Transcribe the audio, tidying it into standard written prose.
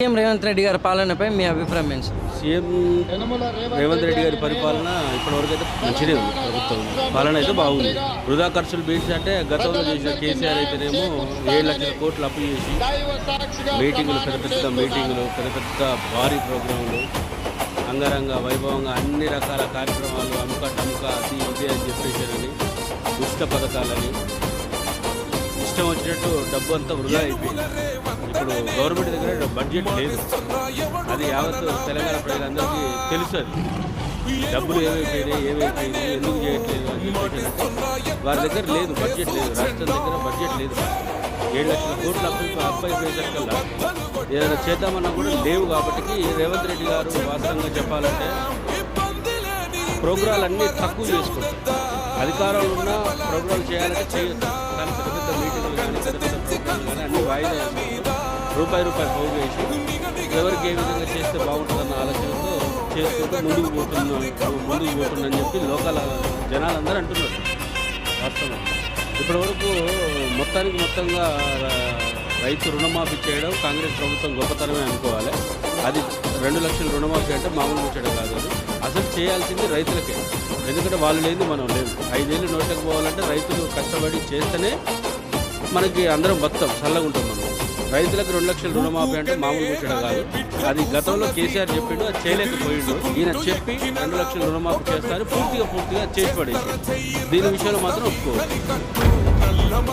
CM Revanth Reddy గారి పాలనపై మీ అభిప్రాయం ఏంటి సార్? సీఎం రేవంత్ రెడ్డి గారి పరిపాలన ఇప్పటివరకు అయితే మంచిదే ఉంది. ప్రభుత్వం పాలన అయితే బాగుంది. వృధా ఖర్చులు బీడ్స్ అంటే గతంలో చేసిన కేసీఆర్ అయితేనేమో 7 లక్షల కోట్లు అప్పు చేసి మీటింగులు పెద్ద మీటింగులు పెద్ద భారీ ప్రోగ్రాంలు అంగరంగ వైభవంగా అన్ని రకాల కార్యక్రమాలు అముక టముక అది ఇది అని చెప్పేసారని ఉచిత పథకాలని ఇష్టం వచ్చినట్టు డబ్బు అంతా వృధా అయిపోయింది. ఇప్పుడు గవర్నమెంట్ దగ్గర బడ్జెట్ లేదు. అది యావత్ తెలంగాణ ప్రజలందరికీ తెలుసు. అది డబ్బులు ఏమైపోయింది ఎందుకు చేయట్లేదు అని చెప్పేసి వారి దగ్గర లేదు, బడ్జెట్ లేదు. రాష్ట్రం దగ్గర బడ్జెట్ లేదు. 7 లక్షల కోట్ల అప్పు అయిపోయేసరికల్లా ఏదైనా చేద్దామన్నా కూడా లేవు. కాబట్టి రేవంత్ రెడ్డి గారు వాస్తవంగా చెప్పాలంటే ప్రోగ్రాలన్నీ తక్కువ చేసుకుంటారు. అధికారంలో ఉన్న ప్రోగ్రాలు చేయాలంటే చేయొచ్చు, కానీ పెద్ద మీటింగ్లు కానీ పెద్ద ప్రోగ్రాలు కానీ అన్ని వాయిదా రూపాయి పోగు వేసి ఎవరికి ఏ విధంగా చేస్తే బాగుంటుందన్న ఆలోచనతో చేసుకుంటూ ముందుకు పోతుందని చెప్పి లోకల్ జనాలందరూ అంటున్నారు. వాస్తవం ఇప్పటివరకు మొత్తంగా రైతు రుణమాఫీ చేయడం కాంగ్రెస్ ప్రభుత్వం గొప్పతనమే అనుకోవాలి. అది 2 లక్షల రుణమాఫీ అంటే మామూలు ముచ్చడం కాదు. అసలు చేయాల్సింది రైతులకే, ఎందుకంటే వాళ్ళు లేదు మనం లేదు. 5 ఏళ్ళు నోట్లకు పోవాలంటే రైతులు కష్టపడి చేస్తేనే మనకి అందరం బతాం చల్లగా ఉంటాం. మనం రైతులకు 2 లక్షల రుణమాఫీ అంటే మామూలు ముచ్చడం కాదు. అది గతంలో కేసీఆర్ చెప్పిండు, అది చేయలేకపోయిండు. ఈయన చెప్పి 2 లక్షల రుణమాఫీ చేస్తారు పూర్తిగా చేసి పడేసి దీని విషయంలో మాత్రం ఒప్పుకోవచ్చు.